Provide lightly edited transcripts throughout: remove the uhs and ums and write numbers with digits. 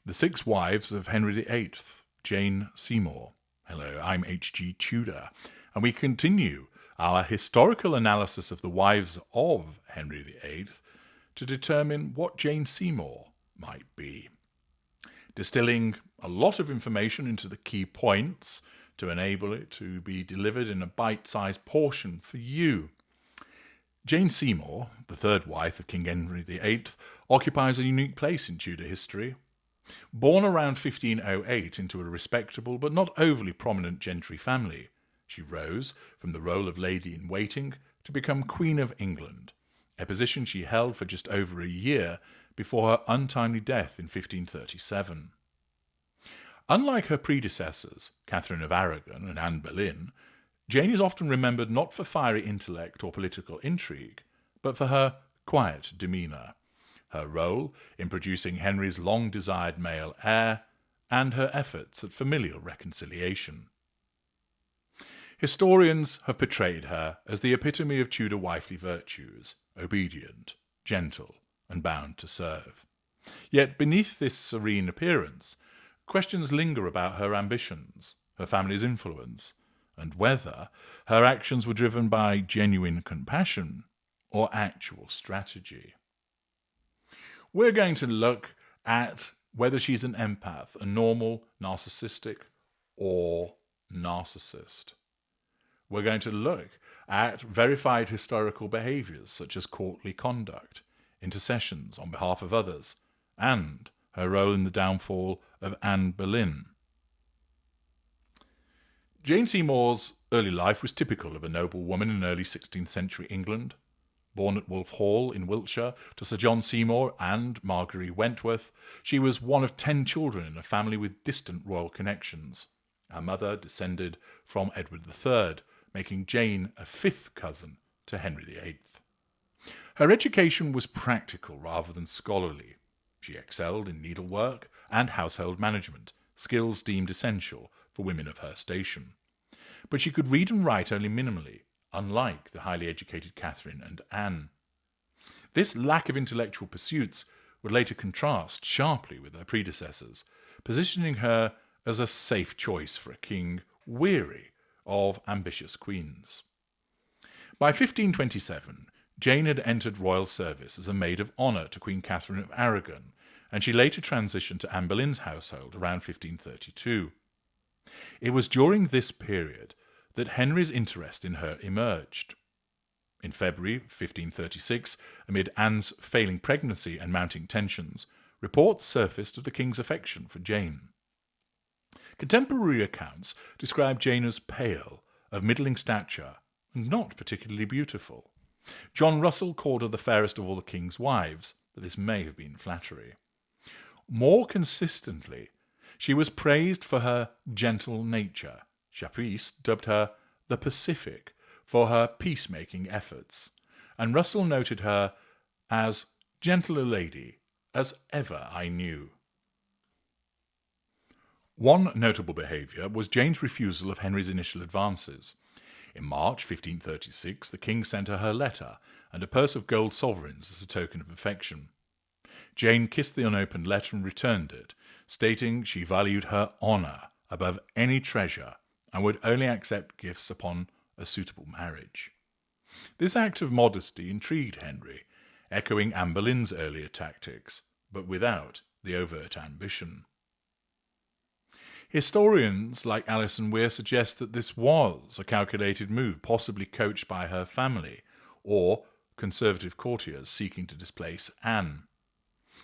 The Six Wives of Henry VIII, Jane Seymour. Hello, I'm H.G. Tudor, and we continue our historical analysis of the wives of Henry VIII to determine what Jane Seymour might be. Distilling a lot of information into the key points to enable it to be delivered in a bite-sized portion for you. Jane Seymour, the third wife of King Henry VIII, occupies a unique place in Tudor history. Born around 1508 into a respectable but not overly prominent gentry family, she rose from the role of lady-in-waiting to become Queen of England, a position she held for just over a year before her untimely death in 1537. Unlike her predecessors, Catherine of Aragon and Anne Boleyn, Jane is often remembered not for fiery intellect or political intrigue, but for her quiet demeanour, her role in producing Henry's long-desired male heir, and her efforts at familial reconciliation. Historians have portrayed her as the epitome of Tudor wifely virtues, obedient, gentle, and bound to serve. Yet beneath this serene appearance, questions linger about her ambitions, her family's influence, and whether her actions were driven by genuine compassion or actual strategy. We're going to look at whether she's an empath, a normal, narcissistic, or narcissist. We're going to look at verified historical behaviours such as courtly conduct, intercessions on behalf of others, and her role in the downfall of Anne Boleyn. Jane Seymour's early life was typical of a noble woman in early 16th century England. Born at Wolf Hall in Wiltshire to Sir John Seymour and Margery Wentworth, she was one of 10 children in a family with distant royal connections. Her mother descended from Edward III, making Jane a 5th cousin to Henry VIII. Her education was practical rather than scholarly. She excelled in needlework and household management, skills deemed essential for women of her station. But she could read and write only minimally, unlike the highly educated Catherine and Anne. This lack of intellectual pursuits would later contrast sharply with her predecessors, positioning her as a safe choice for a king weary of ambitious queens. By 1527, Jane had entered royal service as a maid of honour to Queen Catherine of Aragon, and she later transitioned to Anne Boleyn's household around 1532. It was during this period that Henry's interest in her emerged. In February 1536, amid Anne's failing pregnancy and mounting tensions, reports surfaced of the king's affection for Jane. Contemporary accounts describe Jane as pale, of middling stature, and not particularly beautiful. John Russell called her the fairest of all the king's wives, but this may have been flattery. More consistently, she was praised for her gentle nature. Chapuis dubbed her the Pacific for her peacemaking efforts, and Russell noted her as gentle a lady as ever I knew. One notable behaviour was Jane's refusal of Henry's initial advances. In March 1536, the king sent her letter and a purse of gold sovereigns as a token of affection. Jane kissed the unopened letter and returned it, stating she valued her honour above any treasure and would only accept gifts upon a suitable marriage. This act of modesty intrigued Henry, echoing Anne Boleyn's earlier tactics, but without the overt ambition. Historians like Alison Weir suggest that this was a calculated move, possibly coached by her family, or conservative courtiers seeking to displace Anne.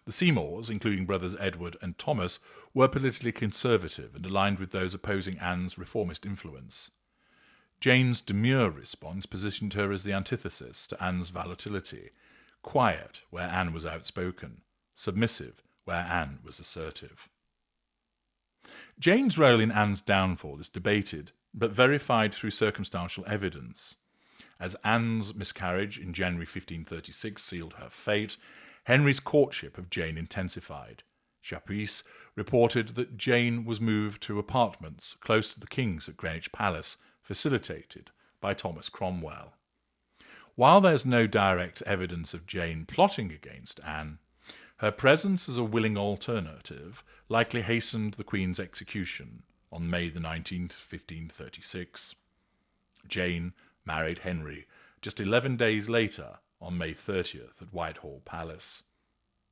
The Seymours, including brothers Edward and Thomas, were politically conservative and aligned with those opposing Anne's reformist influence. Jane's demure response positioned her as the antithesis to Anne's volatility, quiet where Anne was outspoken, submissive where Anne was assertive. Jane's role in Anne's downfall is debated, but verified through circumstantial evidence. As Anne's miscarriage in January 1536 sealed her fate, Henry's courtship of Jane intensified. Chapuis reported that Jane was moved to apartments close to the king's at Greenwich Palace, facilitated by Thomas Cromwell. While there's no direct evidence of Jane plotting against Anne, Her presence as a willing alternative likely hastened the Queen's execution on May the 19th, 1536. Jane married Henry just 11 days later on May 30th at Whitehall Palace.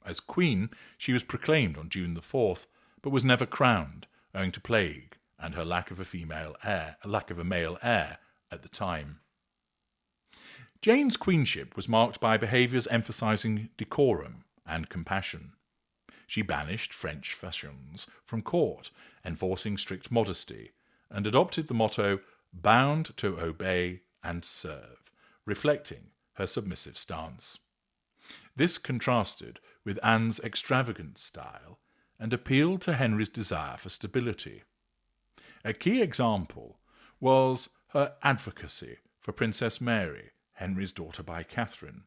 As Queen, she was proclaimed on June the 4th, but was never crowned, owing to plague and her lack of a male heir at the time. Jane's queenship was marked by behaviours emphasising decorum and compassion. She banished French fashions from court, enforcing strict modesty, and adopted the motto, "bound to obey and serve," reflecting her submissive stance. This contrasted with Anne's extravagant style and appealed to Henry's desire for stability. A key example was her advocacy for Princess Mary, Henry's daughter by Catherine.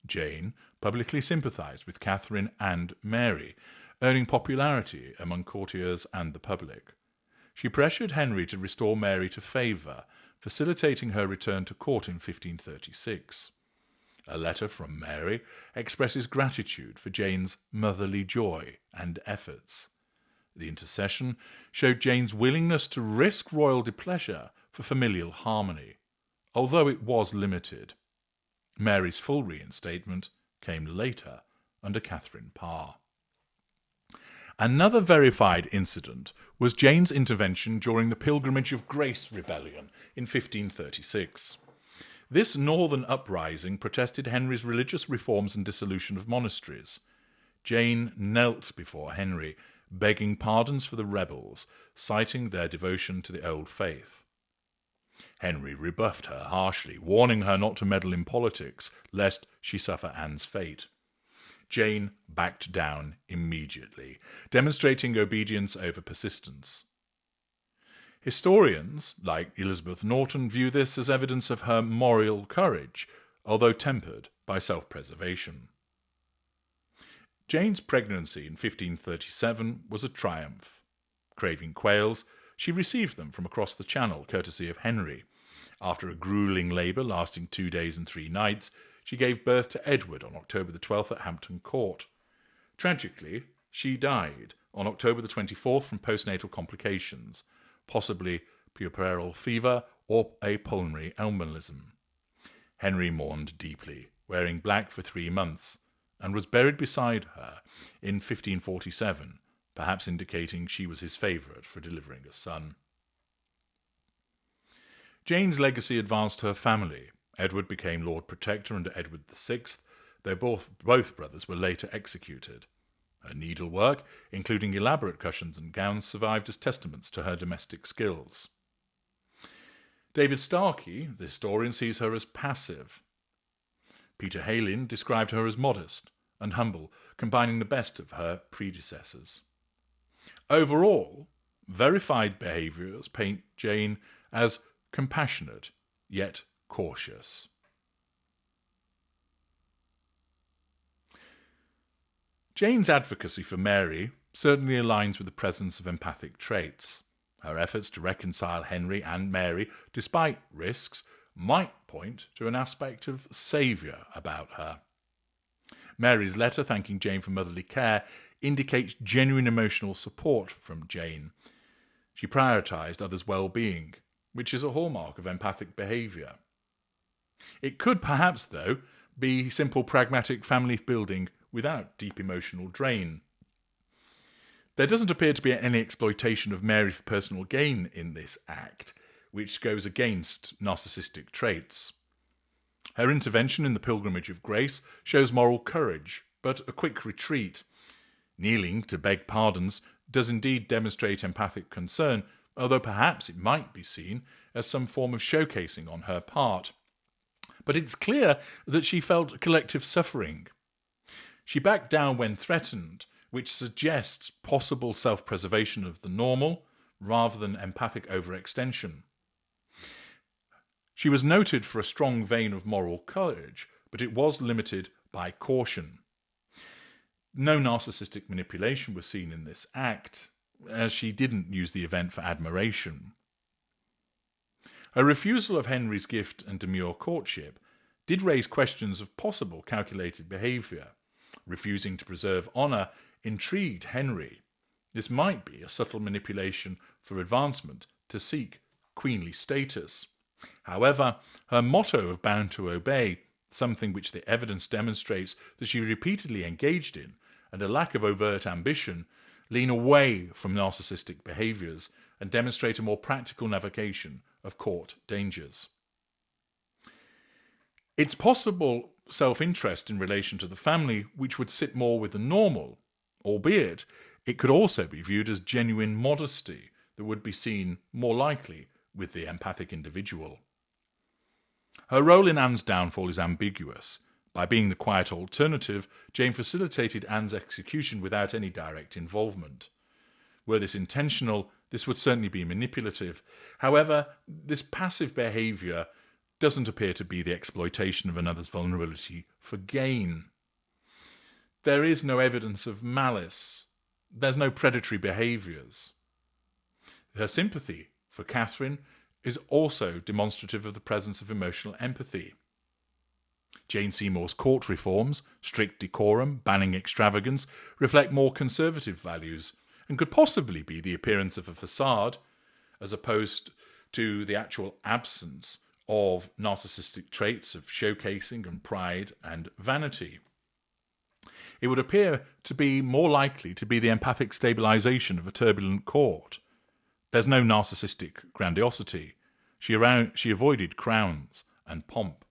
Jane publicly sympathised with Catherine and Mary, earning popularity among courtiers and the public. She pressured Henry to restore Mary to favour, facilitating her return to court in 1536. A letter from Mary expresses gratitude for Jane's motherly joy and efforts. The intercession showed Jane's willingness to risk royal displeasure for familial harmony, although it was limited. Mary's full reinstatement came later under Catherine Parr. Another verified incident was Jane's intervention during the Pilgrimage of Grace rebellion in 1536. This northern uprising protested Henry's religious reforms and dissolution of monasteries. Jane knelt before Henry, begging pardons for the rebels, citing their devotion to the old faith. Henry rebuffed her harshly, warning her not to meddle in politics, lest she suffer Anne's fate. Jane backed down immediately, demonstrating obedience over persistence. Historians, like Elizabeth Norton, view this as evidence of her moral courage, although tempered by self-preservation. Jane's pregnancy in 1537 was a triumph. Craving quails, she received them from across the Channel, courtesy of Henry. After a gruelling labour lasting 2 days and 3 nights, she gave birth to Edward on October the 12th at Hampton Court. Tragically, she died on October the 24th from postnatal complications, possibly puerperal fever or a pulmonary embolism. Henry mourned deeply, wearing black for 3 months, and was buried beside her in 1547, perhaps indicating she was his favourite for delivering a son. Jane's legacy advanced her family. Edward became Lord Protector under Edward VI, though both brothers were later executed. Her needlework, including elaborate cushions and gowns, survived as testaments to her domestic skills. David Starkey, the historian, sees her as passive. Peter Heylin described her as modest and humble, combining the best of her predecessors. Overall, verified behaviours paint Jane as compassionate, yet cautious. Jane's advocacy for Mary certainly aligns with the presence of empathic traits. Her efforts to reconcile Henry and Mary, despite risks, might point to an aspect of saviour about her. Mary's letter thanking Jane for motherly care indicates genuine emotional support from Jane. She prioritised others' well-being, which is a hallmark of empathic behaviour. It could perhaps, though, be simple pragmatic family building without deep emotional drain. There doesn't appear to be any exploitation of Mary for personal gain in this act, which goes against narcissistic traits. Her intervention in the Pilgrimage of Grace shows moral courage, but a quick retreat. Kneeling to beg pardons does indeed demonstrate empathic concern, although perhaps it might be seen as some form of showcasing on her part. But it's clear that she felt collective suffering. She backed down when threatened, which suggests possible self-preservation of the normal rather than empathic overextension. She was noted for a strong vein of moral courage, but it was limited by caution. No narcissistic manipulation was seen in this act, as she didn't use the event for admiration. Her refusal of Henry's gift and demure courtship did raise questions of possible calculated behaviour. refusing to preserve honour intrigued Henry. This might be a subtle manipulation for advancement to seek queenly status. However, her motto of bound to obey, something which the evidence demonstrates that she repeatedly engaged in, and a lack of overt ambition, lean away from narcissistic behaviours and demonstrate a more practical navigation of court dangers. It's possible self-interest in relation to the family which would sit more with the normal, albeit it could also be viewed as genuine modesty that would be seen more likely with the empathic individual. Her role in Anne's downfall is ambiguous. By being the quiet alternative, Jane facilitated Anne's execution without any direct involvement. Were this intentional, this would certainly be manipulative. However, this passive behaviour doesn't appear to be the exploitation of another's vulnerability for gain. There is no evidence of malice. There's no predatory behaviours. Her sympathy for Catherine is also demonstrative of the presence of emotional empathy. Jane Seymour's court reforms, strict decorum, banning extravagance, reflect more conservative values and could possibly be the appearance of a facade as opposed to the actual absence of narcissistic traits of showcasing and pride and vanity. It would appear to be more likely to be the empathic stabilisation of a turbulent court. There's no narcissistic grandiosity. She avoided crowns and pomp.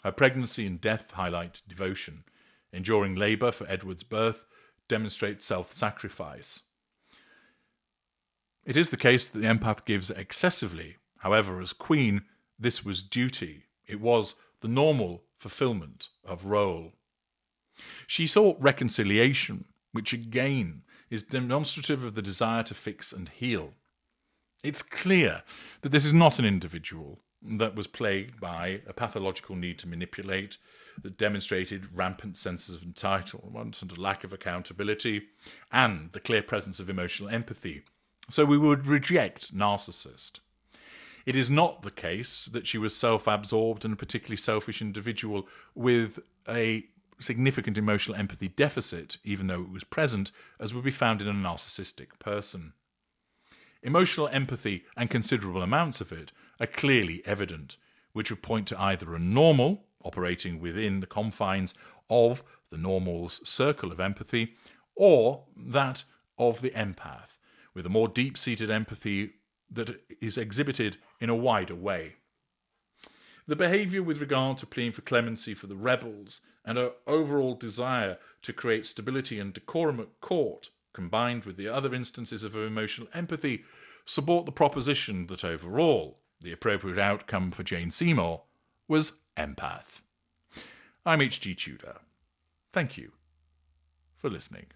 Her pregnancy and death highlight devotion. Enduring labour for Edward's birth demonstrates self-sacrifice. It is the case that the empath gives excessively. However, as queen, this was duty. It was the normal fulfilment of role. She sought reconciliation, which again is demonstrative of the desire to fix and heal. It's clear that this is not an individual that was plagued by a pathological need to manipulate, that demonstrated rampant senses of entitlement and a lack of accountability, and the clear presence of emotional empathy. So we would reject narcissist. It is not the case that she was self-absorbed and a particularly selfish individual with a significant emotional empathy deficit, even though it was present, as would be found in a narcissistic person. Emotional empathy, and considerable amounts of it, are clearly evident, which would point to either a normal, operating within the confines of the normal's circle of empathy, or that of the empath, with a more deep-seated empathy that is exhibited in a wider way. The behaviour with regard to pleading for clemency for the rebels and her overall desire to create stability and decorum at court, combined with the other instances of her emotional empathy, support the proposition that overall the appropriate outcome for Jane Seymour was empath. I'm H.G. Tudor. Thank you for listening.